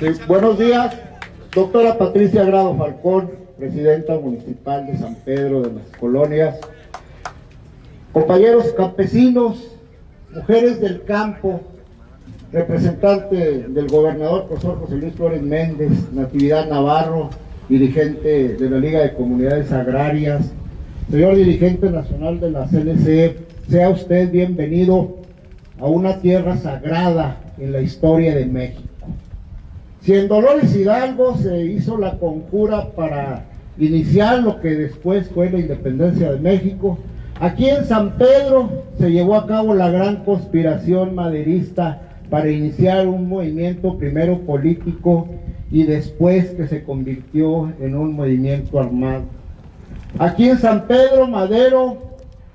Sí, buenos días, doctora Patricia Grado Falcón, presidenta municipal de San Pedro de las Colonias, compañeros campesinos, mujeres del campo, representante del gobernador profesor José Luis Flores Méndez, Natividad Navarro, dirigente de la Liga de Comunidades Agrarias, señor dirigente nacional de la CNC, sea usted bienvenido a una tierra sagrada en la historia de México. Si en Dolores Hidalgo se hizo la conjura para iniciar lo que después fue la independencia de México, aquí en San Pedro se llevó a cabo la gran conspiración maderista para iniciar un movimiento primero político y después que se convirtió en un movimiento armado. Aquí en San Pedro, Madero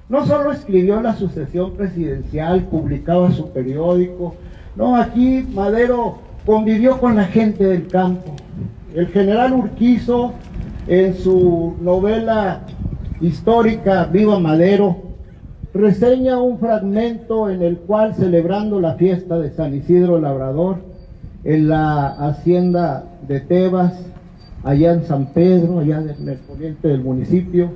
no solo escribió la sucesión presidencial, publicaba su periódico, no, aquí Madero convivió con la gente del campo. El general Urquizo, en su novela histórica Viva Madero, reseña un fragmento en el cual, celebrando la fiesta de San Isidro Labrador en la hacienda de Tebas, allá en San Pedro, allá en el poniente del municipio,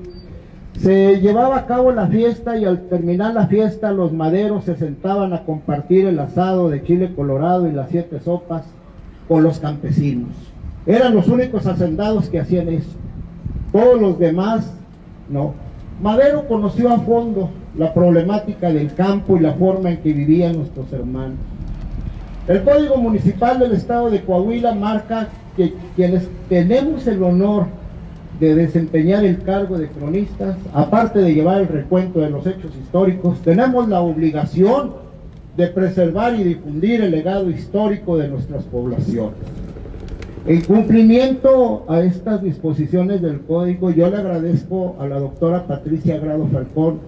se llevaba a cabo la fiesta y al terminar la fiesta los maderos se sentaban a compartir el asado de chile colorado y las 7 sopas con los campesinos. Eran los únicos hacendados que hacían eso, todos los demás no. Madero conoció a fondo la problemática del campo y la forma en que vivían nuestros hermanos. El Código Municipal del Estado de Coahuila marca que quienes tenemos el honor de desempeñar el cargo de cronistas, aparte de llevar el recuento de los hechos históricos, tenemos la obligación de preservar y difundir el legado histórico de nuestras poblaciones. En cumplimiento a estas disposiciones del Código, yo le agradezco a la doctora Patricia Grado Falcón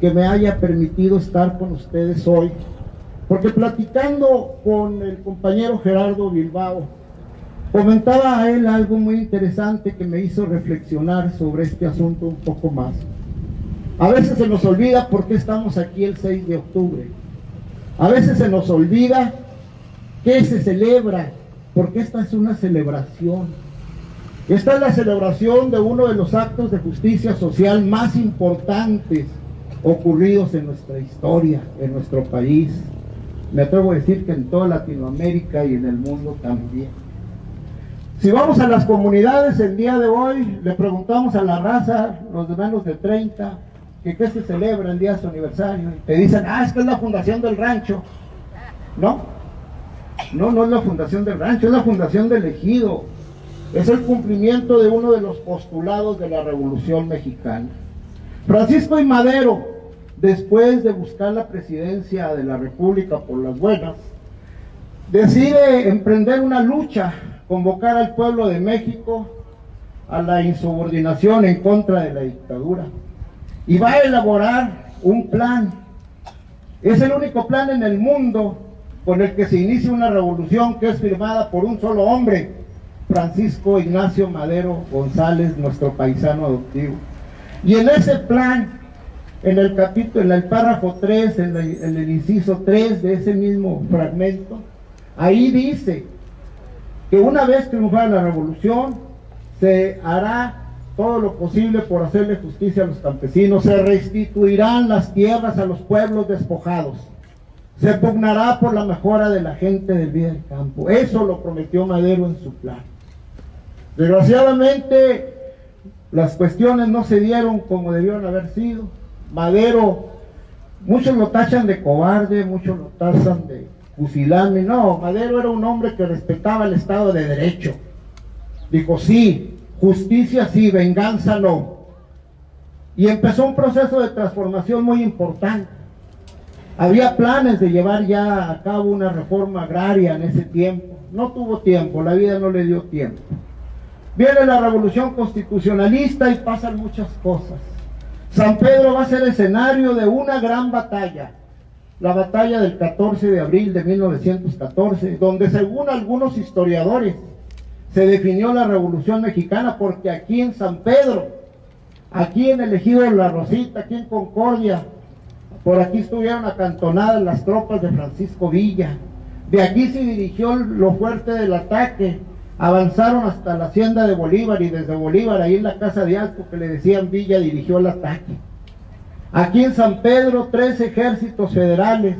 que me haya permitido estar con ustedes hoy, porque platicando con el compañero Gerardo Bilbao, comentaba a él algo muy interesante que me hizo reflexionar sobre este asunto un poco más. A veces se nos olvida por qué estamos aquí el 6 de octubre. A veces se nos olvida qué se celebra, porque esta es una celebración. Esta es la celebración de uno de los actos de justicia social más importantes ocurridos en nuestra historia, en nuestro país. Me atrevo a decir que en toda Latinoamérica y en el mundo también. Si vamos a las comunidades el día de hoy, le preguntamos a la raza, los de menos de 30, que qué se celebra el día de su aniversario, y te dicen, es que es la fundación del rancho. No es la fundación del rancho, es la fundación del ejido. Es el cumplimiento de uno de los postulados de la Revolución Mexicana. Francisco I. Madero, después de buscar la presidencia de la República por las buenas, decide emprender una lucha, convocar al pueblo de México a la insubordinación en contra de la dictadura, y va a elaborar un plan. Es el único plan en el mundo con el que se inicia una revolución que es firmada por un solo hombre, Francisco Ignacio Madero González, nuestro paisano adoptivo. Y en ese plan, en el capítulo, en el párrafo 3, en el inciso 3 de ese mismo fragmento, ahí dice que una vez triunfada la revolución, se hará todo lo posible por hacerle justicia a los campesinos, se restituirán las tierras a los pueblos despojados, se pugnará por la mejora de la gente del vida del campo. Eso lo prometió Madero en su plan. Desgraciadamente, las cuestiones no se dieron como debieron haber sido. Madero, muchos lo tachan de cobarde, muchos lo tachan de fusilame. No, Madero era un hombre que respetaba el Estado de Derecho. Dijo, sí, justicia sí, venganza no. Y empezó un proceso de transformación muy importante. Había planes de llevar ya a cabo una reforma agraria en ese tiempo. No tuvo tiempo, la vida no le dio tiempo. Viene la revolución constitucionalista y pasan muchas cosas. San Pedro va a ser escenario de una gran batalla, la batalla del 14 de abril de 1914, donde según algunos historiadores se definió la Revolución Mexicana, porque aquí en San Pedro, aquí en el ejido de La Rosita, aquí en Concordia, por aquí estuvieron acantonadas las tropas de Francisco Villa, De aquí se dirigió lo fuerte del ataque, avanzaron hasta la hacienda de Bolívar y desde Bolívar, ahí en la casa de Alto, que le decían Villa, dirigió el ataque. Aquí en San Pedro, 3 ejércitos federales,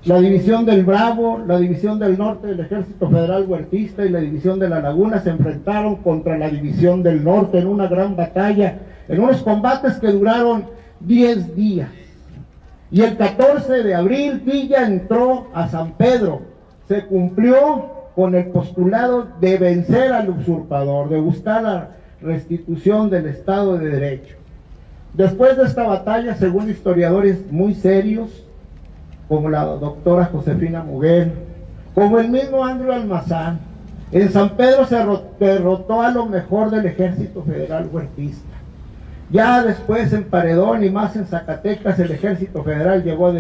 la división del Bravo, la división del norte del ejército federal huertista y la división de la Laguna se enfrentaron contra la división del norte en una gran batalla, en unos combates que duraron 10 días. Y el 14 de abril Villa entró a San Pedro, se cumplió con el postulado de vencer al usurpador, de buscar la restitución del Estado de Derecho. Después de esta batalla, según historiadores muy serios, como la doctora Josefina Muguel, como el mismo Andrew Almazán, en San Pedro se derrotó a lo mejor del ejército federal huertista. Ya después en Paredón y más en Zacatecas el ejército federal llegó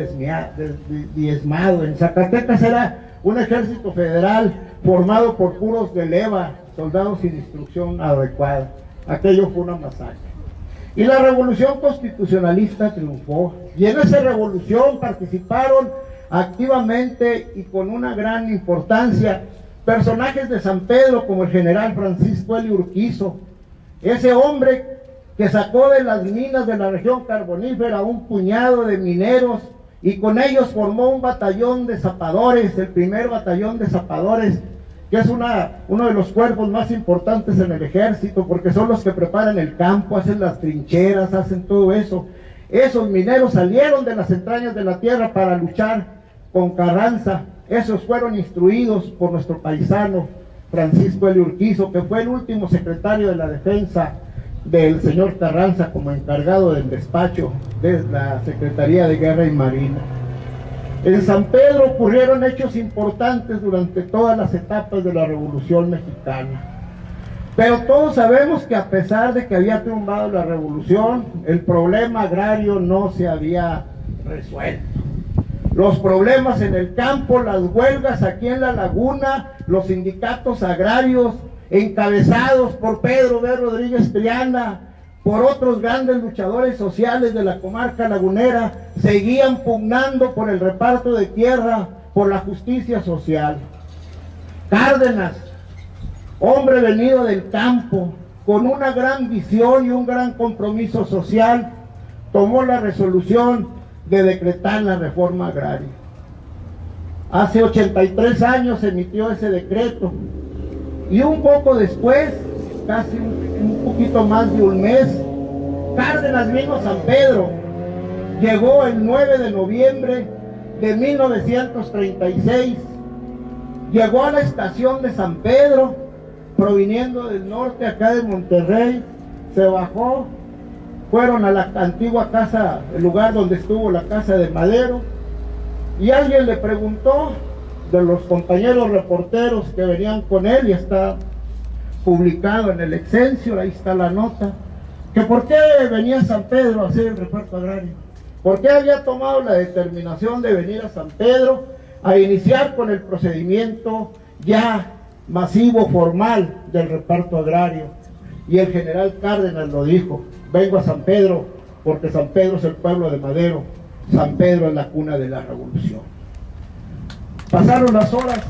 diezmado. En Zacatecas era un ejército federal formado por puros de leva, soldados sin instrucción adecuada. Aquello fue una masacre. Y la revolución constitucionalista triunfó. Y en esa revolución participaron activamente y con una gran importancia personajes de San Pedro como el general Francisco Eli Urquizo, ese hombre que sacó de las minas de la región carbonífera un puñado de mineros y con ellos formó un batallón de zapadores, el primer batallón de zapadores, que es uno de los cuerpos más importantes en el ejército, porque son los que preparan el campo, hacen las trincheras, hacen todo eso. Esos mineros salieron de las entrañas de la tierra para luchar con Carranza. Esos fueron instruidos por nuestro paisano Francisco Eli Urquizo, que fue el último secretario de la defensa del señor Carranza como encargado del despacho de la Secretaría de Guerra y Marina. En San Pedro ocurrieron hechos importantes durante todas las etapas de la Revolución Mexicana. Pero todos sabemos que a pesar de que había triunfado la revolución, el problema agrario no se había resuelto. Los problemas en el campo, las huelgas aquí en la Laguna, los sindicatos agrarios encabezados por Pedro B. Rodríguez Triana, por otros grandes luchadores sociales de la comarca lagunera, seguían pugnando por el reparto de tierra, por la justicia social. Cárdenas, hombre venido del campo, con una gran visión y un gran compromiso social, tomó la resolución de decretar la reforma agraria. Hace 83 años se emitió ese decreto y un poco después, casi un poquito más de un mes, Cárdenas vino a San Pedro. Llegó el 9 de noviembre de 1936, llegó a la estación de San Pedro, proviniendo del norte, acá de Monterrey, se bajó, fueron a la antigua casa, el lugar donde estuvo la casa de Madero, y alguien le preguntó, de los compañeros reporteros que venían con él, y está publicado en el Excelsior, ahí está la nota, que por qué venía a San Pedro a hacer el reparto agrario, por qué había tomado la determinación de venir a San Pedro a iniciar con el procedimiento ya masivo, formal del reparto agrario. Y el general Cárdenas lo dijo: vengo a San Pedro porque San Pedro es el pueblo de Madero, San Pedro es la cuna de la revolución. Pasaron las horas.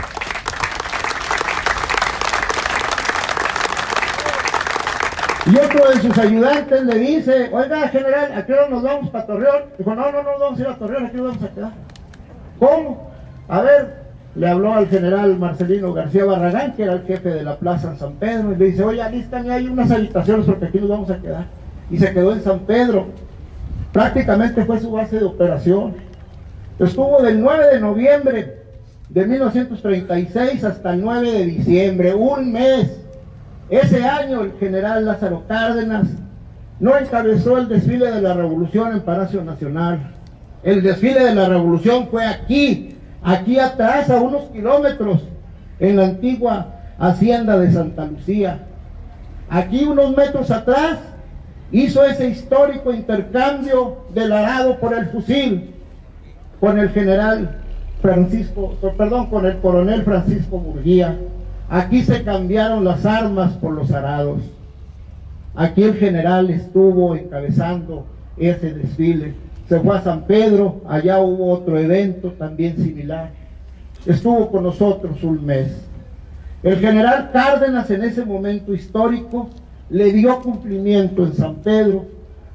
Y otro de sus ayudantes le dice: oiga, general, ¿a qué hora nos vamos para Torreón? Dijo: no vamos a ir a Torreón, aquí nos vamos a quedar. ¿Cómo? A ver, le habló al general Marcelino García Barragán, que era el jefe de la plaza en San Pedro, y le dice: oye, alistan, hay unas habitaciones porque aquí nos vamos a quedar. Y se quedó en San Pedro. Prácticamente fue su base de operación. Estuvo del 9 de noviembre de 1936 hasta el 9 de diciembre, un mes. Ese año el general Lázaro Cárdenas no encabezó el desfile de la Revolución en Palacio Nacional. El desfile de la Revolución fue aquí atrás, a unos kilómetros, en la antigua hacienda de Santa Lucía. Aquí, unos metros atrás, hizo ese histórico intercambio del arado por el fusil con el con el coronel Francisco Murguía. Aquí se cambiaron las armas por los arados. Aquí el general estuvo encabezando ese desfile. Se fue a San Pedro, allá hubo otro evento también similar. estuvo con nosotros un mes. El general Cárdenas en ese momento histórico le dio cumplimiento en San Pedro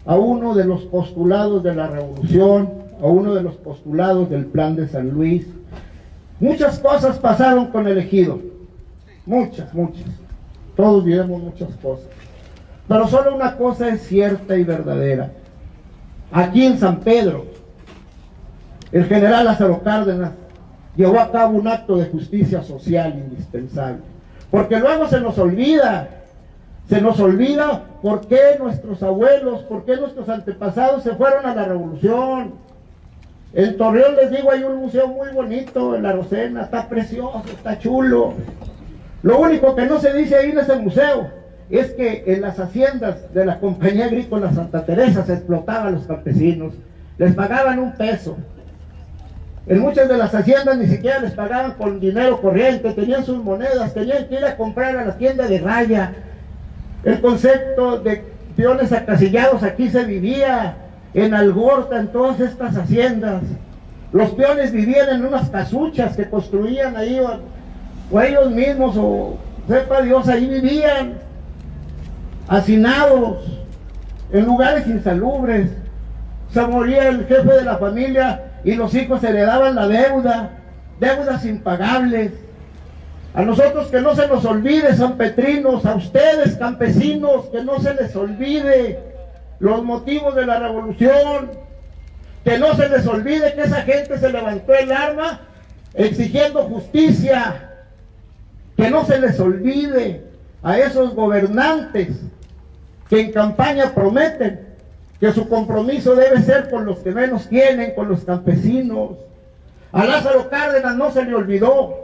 a uno de los postulados de la revolución, a uno de los postulados del Plan de San Luis. Muchas cosas pasaron con el ejido, muchas, todos vivimos muchas cosas, pero solo una cosa es cierta y verdadera. Aquí en San Pedro, el general Lázaro Cárdenas llevó a cabo un acto de justicia social indispensable, porque luego se nos olvida por qué nuestros abuelos, por qué nuestros antepasados se fueron a la revolución. En Torreón, les digo, hay un museo muy bonito en la Rosena, está precioso, está chulo. Lo único que no se dice ahí en ese museo es que en las haciendas de la Compañía Agrícola Santa Teresa se explotaban a los campesinos, les pagaban $1. En muchas de las haciendas ni siquiera les pagaban con dinero corriente, tenían sus monedas, tenían que ir a comprar a la tienda de raya. El concepto de peones acasillados aquí se vivía en Algorta, en todas estas haciendas. Los peones vivían en unas casuchas que construían ahí, o ellos mismos, o sepa Dios, ahí vivían, hacinados, en lugares insalubres. Se moría el jefe de la familia y los hijos heredaban la deuda, deudas impagables. A nosotros que no se nos olvide, sanpetrinos, a ustedes campesinos, que no se les olvide los motivos de la revolución, que no se les olvide que esa gente se levantó el arma exigiendo justicia, que no se les olvide a esos gobernantes que en campaña prometen que su compromiso debe ser con los que menos tienen, con los campesinos. A Lázaro Cárdenas no se le olvidó.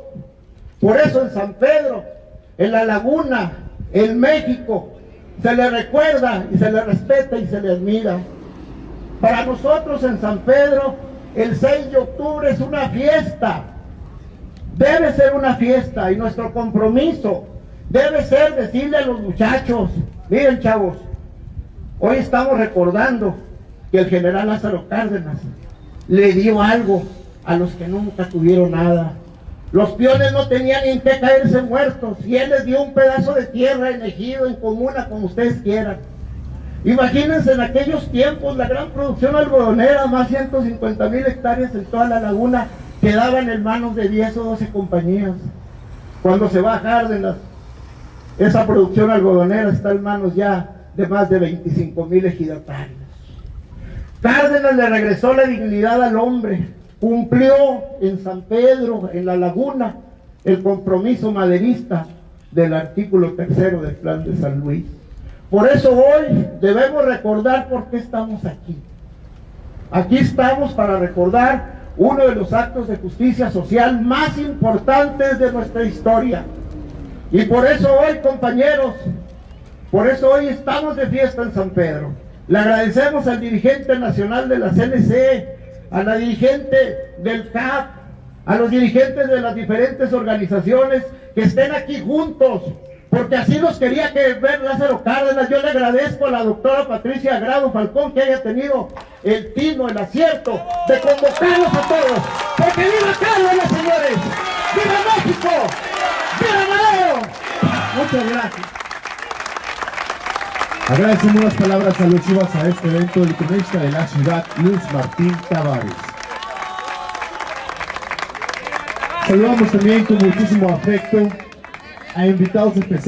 Por eso en San Pedro, en La Laguna, en México, se le recuerda y se le respeta y se le admira. Para nosotros en San Pedro, el 6 de octubre es una fiesta. Debe ser una fiesta, y nuestro compromiso debe ser decirle a los muchachos: miren, chavos, hoy estamos recordando que el general Lázaro Cárdenas le dio algo a los que nunca tuvieron nada. Los peones no tenían ni en qué caerse muertos, y él les dio un pedazo de tierra en ejido, en comuna, como ustedes quieran. Imagínense en aquellos tiempos la gran producción algodonera, más 150,000 hectáreas en toda la laguna, quedaban en manos de 10 o 12 compañías. Cuando se va a Cárdenas, esa producción algodonera está en manos ya de más de 25,000 ejidatarios. Cárdenas le regresó la dignidad al hombre, cumplió en San Pedro, en La Laguna, el compromiso maderista del artículo 3 del Plan de San Luis. Por eso hoy debemos recordar por qué estamos aquí. Aquí estamos para recordar uno de los actos de justicia social más importantes de nuestra historia. Y por eso hoy, compañeros, por eso hoy estamos de fiesta en San Pedro. Le agradecemos al dirigente nacional de la CNC, a la dirigente del CAP, a los dirigentes de las diferentes organizaciones que estén aquí juntos, porque así nos quería que ver Lázaro Cárdenas. Yo le agradezco a la doctora Patricia Grado Falcón que haya tenido el tino, el acierto de convocarlos a todos, porque ¡viva Cárdenas, señores! ¡Viva México! ¡Viva Madero! Muchas gracias. Agradecemos las palabras alusivas a este evento del cronista de la ciudad, Luis Martín Tavares. Saludamos también con muchísimo afecto a invitados especiales.